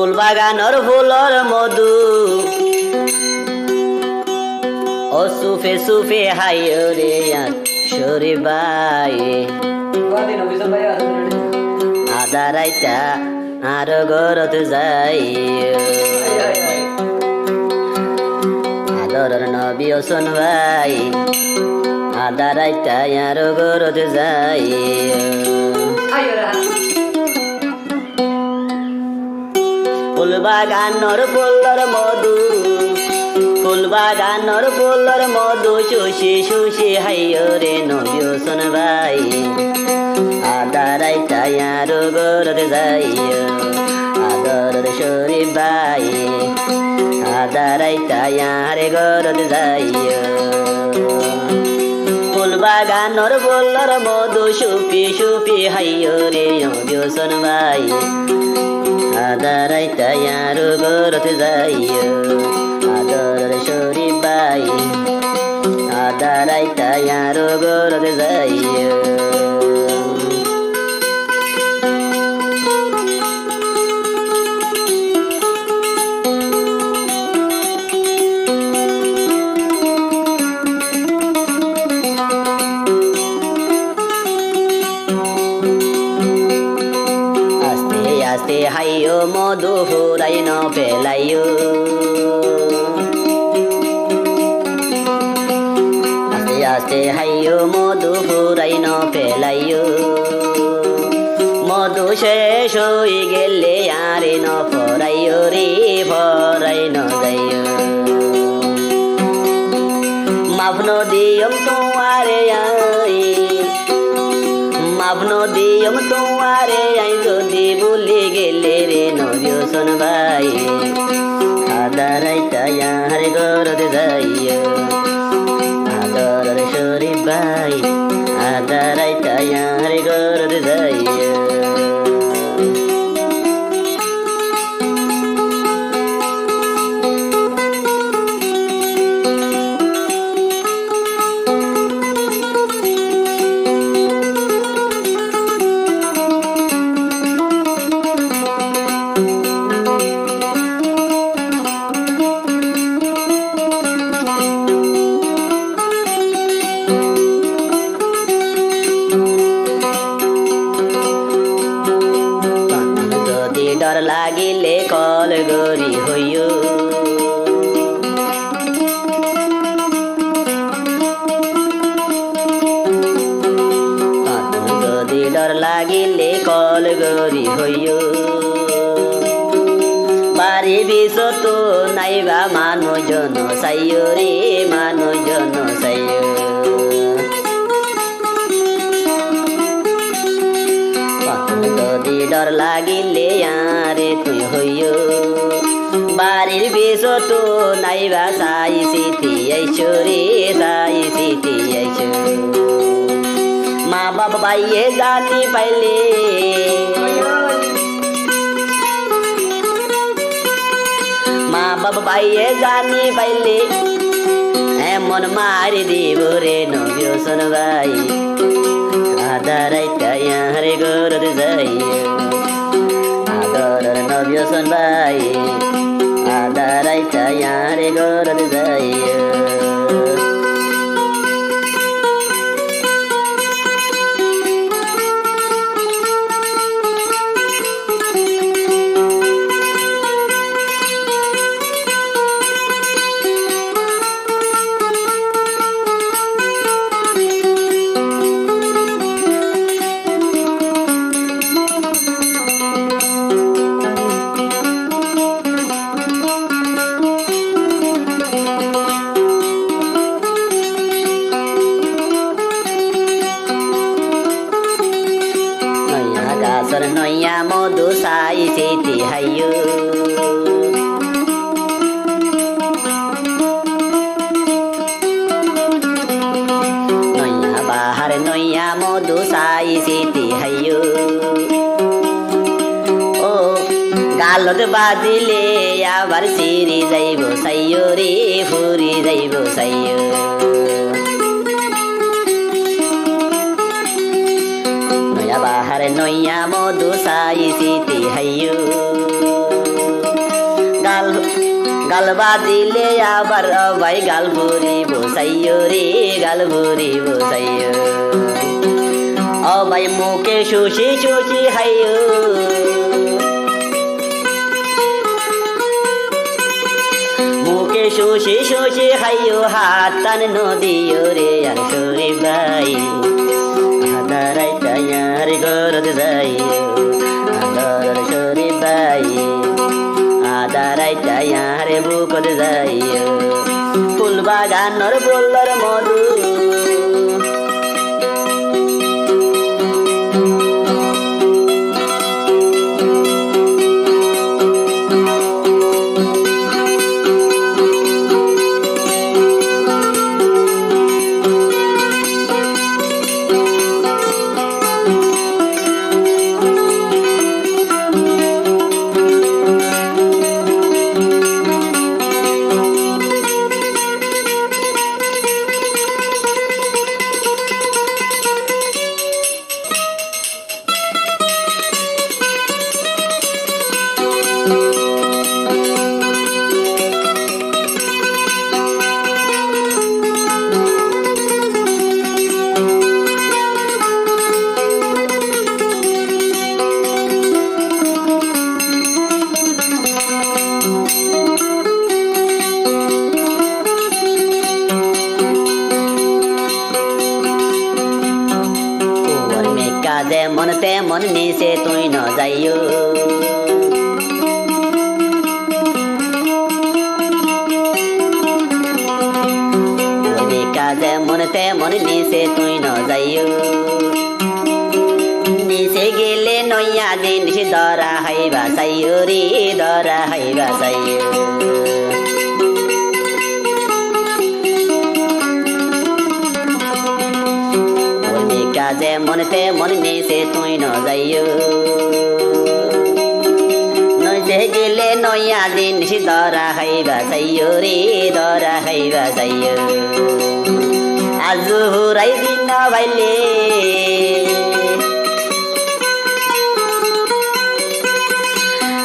ফুল বাগানর floor মধু ও সুফে সুফে হাইও রে sorry bye আদা রাইতা আর গরত যাই আদর নবী ওসন ভাই আদা রাইতা আর গরত যাই ফুল বাগানর ফুলর মধু ফুল বাগানর ফুলর মধু শুষি শুষি হাইও রে নবী ওসন ভাই আদা রাইতা আর গরত যাই আদর শরীফ ভাই আদা রাইতা আর গরত যাই ফুল বাগানর ফুলর মধু সুপি সুপি হাইও রে নবী ওসন ভাই আদা রাইতা আর গরত যাই আদর শরীফ ভাই আদা রাইতা আর গরত যাই আস্তে হাইও মধু ফুরাই ন পেলাইও আস্তে আস্তে হাইও মধু ফুরাই ন পেলাইও মধু শেষ হই গেলে আরে ন ফরাইও রে ফরাই ন যাইও মাফনো দিয়ম তোমারে আই মাফনো দিয়ম তোমারে আই যদি ভুলে গেলে রে নবী ওসন ভাই আদা রাইতা আর গরত যাইও আদর শরীফ ভাই আদা রাইতা আর গরত যাইও ডর লাগিলে কল গরি হইও যদি ডর লাগিলে কল গরি হইও বাড়ি বিশত নাইবা মানুষজন চাইও রে মানুষজন চাইও যদি ডর লাগিলে আরে তুই হইও বাড়ির বেশত নাইবা সাই সিথি আইছো রে সাই সিথি আইছো মা বাবা ভাইয়ে জানি পাইলে মা বাবা ভাইয়ে জানি পাইলে এমন মারি দিব রে নবী ওসন ভাই আদা রাইতা আর গরত যাই আদর নবী ওসন ভাই আদা রাইতা আর গরত যাই নইয়া মধু সাই সিথি হাইও নইয়া বাহার নইয়া মধু সাই সিথি হাইও ও গালত বাজিলে আবার সিরি যাইব সাইও রে ফুরি যাইব সাইও নয়া বাহার নইয়া মধু সাই সিথি হাইও গাল বাজিলে আবার ভাই গাল ভরিব সাইয়ো রে গাল ভরিব সাইয়ো ও ভাই মুখে শুষি শুষি হাইয়ো মুখে শুষি শুষি হাইয়ো হাত টান নদিও রে আর শরীফ ভাই আদারাই তায়ার গরদ যাইও আদর শরীফ ভাই আদারাই তায়ার বুকদ যাইও ফুল বাগানর বলর মধু যেমন তেমন নিচে তুই ন যাইও যেমন তেমন নিচে তুই ন যাইও নিচে গেলে নইয়া জিনিস দরা হাইবা চাইও রে দরা হাইবা চাইও যেমন তেমন নিচে তুই ন যাইও নইতে গেলে নইয়া জিনিস দরা হাইবা চাইও রে দরা হাইবা চাইও আজু হুরাই দিন ভাইলে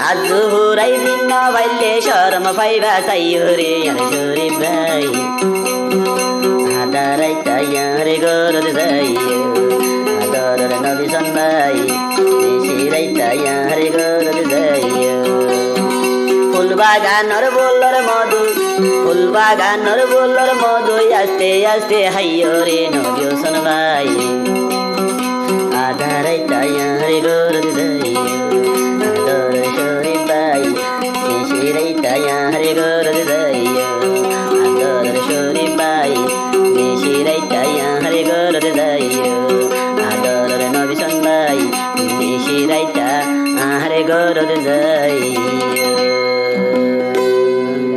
আজু হুরাই দিন ভাইলে শরম পাইবা চাইও রে আর শরীফ ভাই আদারাই তায়ার গরদ যাইও আদরের নবী সন্ধাই শিরাই তায়ার গরদ যাইও ফুল বাগানর বলর মধু ফুল বাগানর বলর মধু আস্তে আস্তে হাইয়ো রে নবী সন্ধাই আদারাই তায়ার গরদ যাইও আদর শরীফ ভাই শিরাই তায়ার গরদ যাইও আদর শরীফ ভাই শিরাই তায়ার গরদ যাইও আদরের নবী সন্ধাই শিরাই তায়ার গরদ যাইও